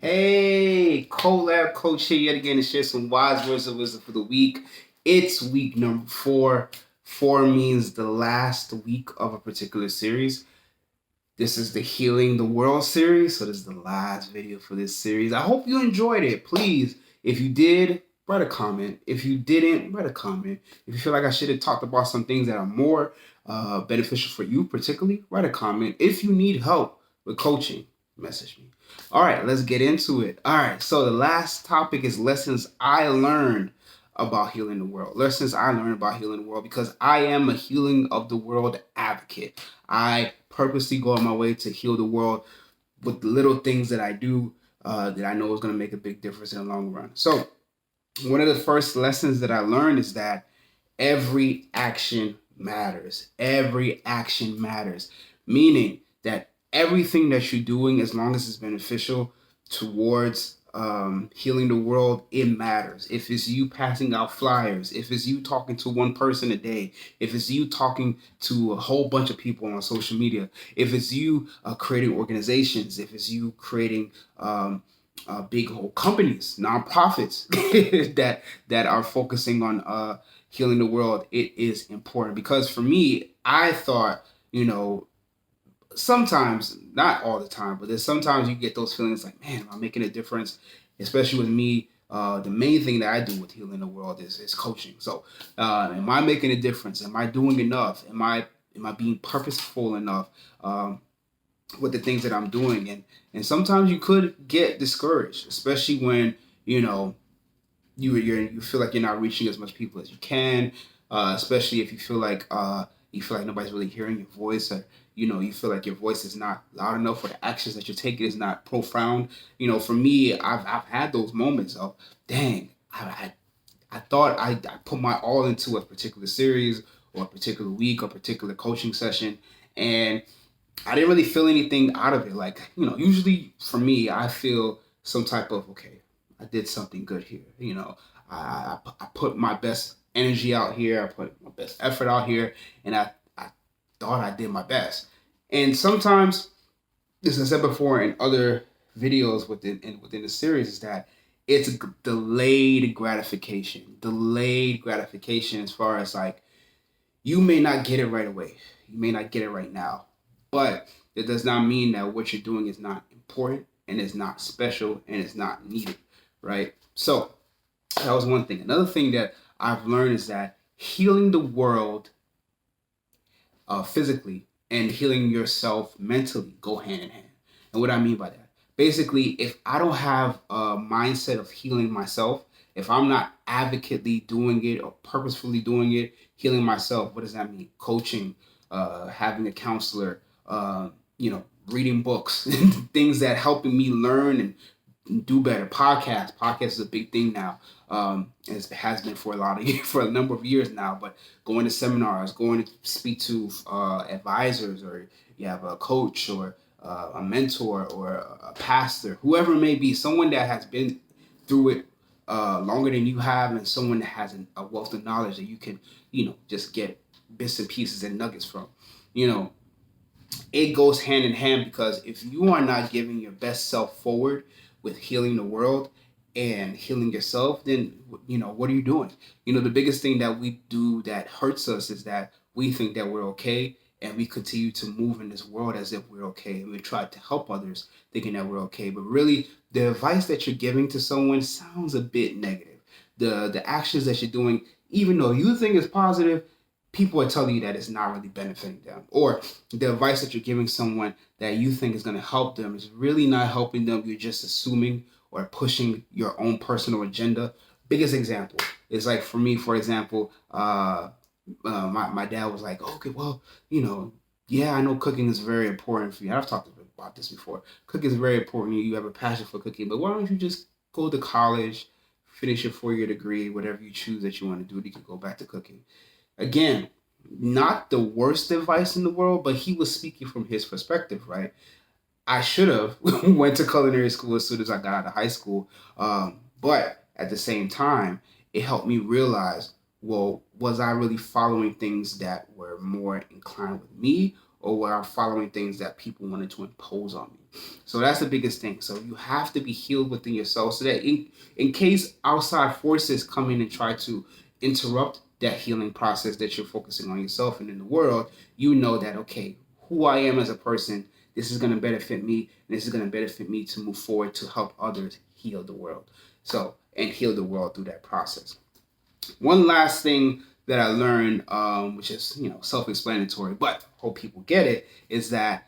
Hey, Colabcoach here yet again to share some wise words of wisdom for the week. It's week number 4. 4 means the last week of a particular series. This is the Healing the World series, so this is the last video for this series. I hope you enjoyed it. Please, if you did, write a comment. If you didn't, write a comment. If you feel like I should have talked about some things that are more beneficial for you, particularly, write a comment. If you need help with coaching, message me. All right, let's get into it. All right, so the last topic is lessons I learned about healing the world. Lessons I learned about healing the world because I am a healing of the world advocate. I purposely go on my way to heal the world with the little things that I do that I know is going to make a big difference in the long run. So, one of the first lessons that I learned is that every action matters. Every action matters, meaning that everything that you're doing, as long as it's beneficial towards healing the world, it matters. If it's you passing out flyers, if it's you talking to one person a day, if it's you talking to a whole bunch of people on social media, if it's you creating organizations, if it's you creating big whole companies, nonprofits that are focusing on healing the world, it is important. Because for me, I thought, sometimes, not all the time, but there's sometimes you get those feelings like, man, am I making a difference? Especially with me, the main thing that I do with healing the world is coaching. So, am I making a difference? Am I doing enough? Am I being purposeful enough with the things that I'm doing? And sometimes you could get discouraged, especially when you feel like you're not reaching as much people as you can, especially if you feel like nobody's really hearing your voice, or you feel like your voice is not loud enough, or the actions that you're taking is not profound. For me, I've had those moments of, dang, I thought I put my all into a particular series or a particular week or particular coaching session, and I didn't really feel anything out of it. Like, usually for me, I feel some type of, okay, I did something good here. I put my best energy out here. I put my best effort out here, and I thought I did my best. And sometimes, as I said before in other videos within the series, is that it's delayed gratification. Delayed gratification, as far as like, you may not get it right away. You may not get it right now. But it does not mean that what you're doing is not important and is not special and is not needed, right? So that was one thing. Another thing that I've learned is that healing the world physically and healing yourself mentally go hand in hand. And what I mean by that, basically, if I don't have a mindset of healing myself, if I'm not advocately doing it or purposefully doing it, healing myself, what does that mean? Coaching, having a counselor, reading books, things that helping me learn and do better. Podcast is a big thing now. It has been for for a number of years now. But going to seminars, going to speak to advisors, or you have a coach or a mentor or a pastor, whoever it may be, someone that has been through it longer than you have, and someone that has a wealth of knowledge that you can, just get bits and pieces and nuggets from. It goes hand in hand, because if you are not giving your best self forward with healing the world and healing yourself, then what are you doing? The biggest thing that we do that hurts us is that we think that we're okay, and we continue to move in this world as if we're okay, and we try to help others thinking that we're okay, but really the advice that you're giving to someone sounds a bit negative. The actions that you're doing, even though you think it's positive, people are telling you that it's not really benefiting them. Or the advice that you're giving someone that you think is going to help them is really not helping them. You're just assuming or pushing your own personal agenda. Biggest example is, like, for me, for example, my dad was like, okay, well, yeah, I know cooking is very important for you. I've talked about this before. Cooking is very important. You have a passion for cooking, but why don't you just go to college, finish your 4-year degree, whatever you choose that you want to do, you can go back to cooking. Again, not the worst advice in the world, but he was speaking from his perspective, right? I should have went to culinary school as soon as I got out of high school, but at the same time, it helped me realize, well, was I really following things that were more inclined with me, or were I following things that people wanted to impose on me? So that's the biggest thing. So you have to be healed within yourself so that in case outside forces come in and try to interrupt that healing process that you're focusing on yourself and in the world, you know that, okay, who I am as a person, this is going to benefit me, and this is going to benefit me to move forward to help others heal the world. So, and heal the world through that process. One last thing that I learned, which is self-explanatory, but hope people get it, is that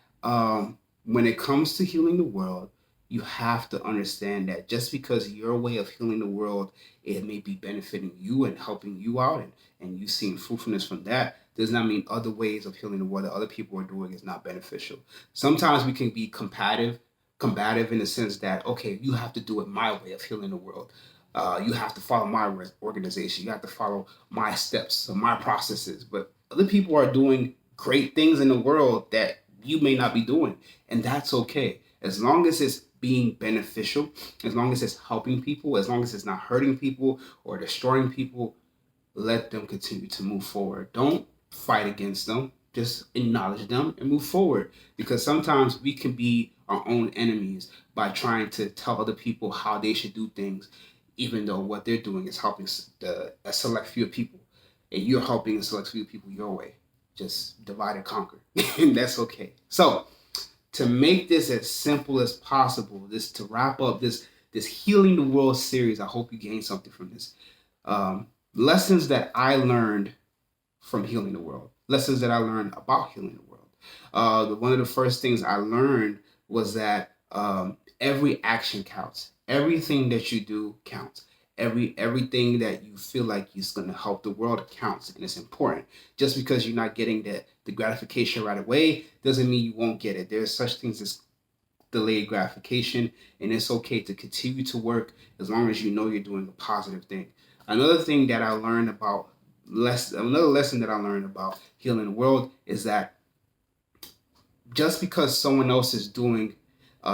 when it comes to healing the world, you have to understand that just because your way of healing the world, it may be benefiting you and helping you out, and you seeing fruitfulness from that, does not mean other ways of healing the world that other people are doing is not beneficial. Sometimes we can be combative in the sense that, okay, you have to do it my way of healing the world. You have to follow my organization. You have to follow my steps, so my processes. But other people are doing great things in the world that you may not be doing, and that's okay. As long as it's being beneficial, as long as it's helping people, as long as it's not hurting people or destroying people, let them continue to move forward. Don't fight against them. Just acknowledge them and move forward. Because sometimes we can be our own enemies by trying to tell other people how they should do things, even though what they're doing is helping a select few people, and you're helping a select few people your way. Just divide and conquer, and that's okay. So, to make this as simple as possible, this to wrap up this healing the world series, I hope you gain something from this. Lessons that I learned from healing the world, lessons that I learned about healing the world. One of the first things I learned was that every action counts. Everything that you do counts. Everything that you feel like is going to help the world counts, and it's important. Just because you're not getting the gratification right away doesn't mean you won't get it. There's such things as delayed gratification, and it's okay to continue to work as long as you know you're doing a positive thing. Another thing that I learned about another lesson that I learned about healing the world is that just because someone else is doing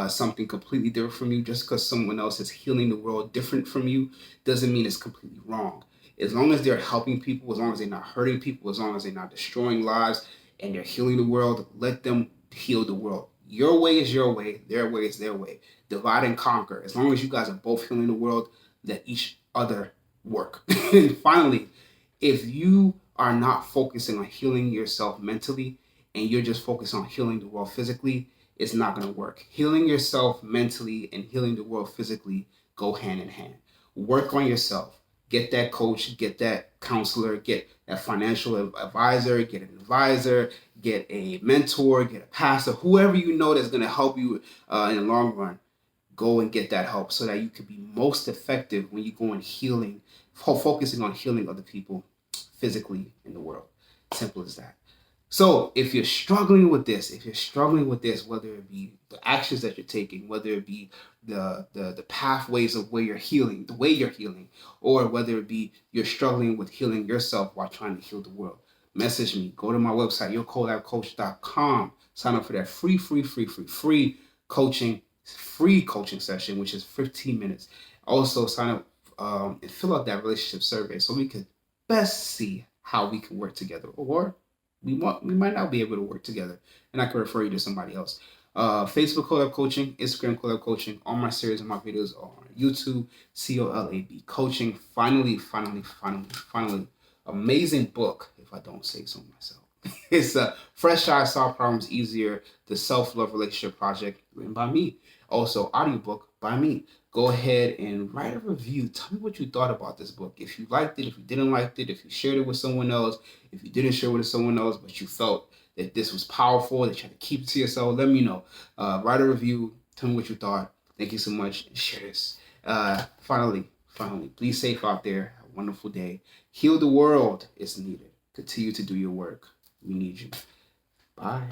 something completely different from you, just because someone else is healing the world different from you, doesn't mean it's completely wrong. As long as they're helping people, as long as they're not hurting people, as long as they're not destroying lives, and they're healing the world, let them heal the world. Your way is your way, their way is their way. Divide and conquer. As long as you guys are both healing the world, let each other work. And finally, if you are not focusing on healing yourself mentally and you're just focused on healing the world physically, it's not going to work. Healing yourself mentally and healing the world physically go hand in hand. Work on yourself. Get that coach, get that counselor, get that financial advisor, get an advisor, get a mentor, get a pastor, whoever you know that's going to help you in the long run. Go and get that help so that you can be most effective when you go in healing, focusing on healing other people physically in the world. Simple as that. So if you're struggling with this, whether it be the actions that you're taking, whether it be the pathways of where you're healing, the way you're healing, or whether it be you're struggling with healing yourself while trying to heal the world, message me. Go to my website, yourcolabcoach.com. Sign up for that free coaching session, which is 15 minutes. Also sign up and fill out that relationship survey so we can best see how we can work together, or we might not be able to work together, and I can refer you to somebody else. Facebook Collab Coaching, Instagram Collab Coaching. All my series and my videos are on YouTube, COLAB Coaching. Finally, amazing book, if I don't say so myself. It's a Fresh Eyes Solve Problems Easier, the Self-Love Relationship Project, written by me. Also, audiobook by me. Go ahead and write a review. Tell me what you thought about this book. If you liked it, if you didn't like it, if you shared it with someone else, if you didn't share it with someone else, but you felt that this was powerful, that you had to keep it to yourself, let me know. Write a review. Tell me what you thought. Thank you so much. And share this. Finally, be safe out there. Have a wonderful day. Heal the world is needed. Continue to do your work. We need you. Bye.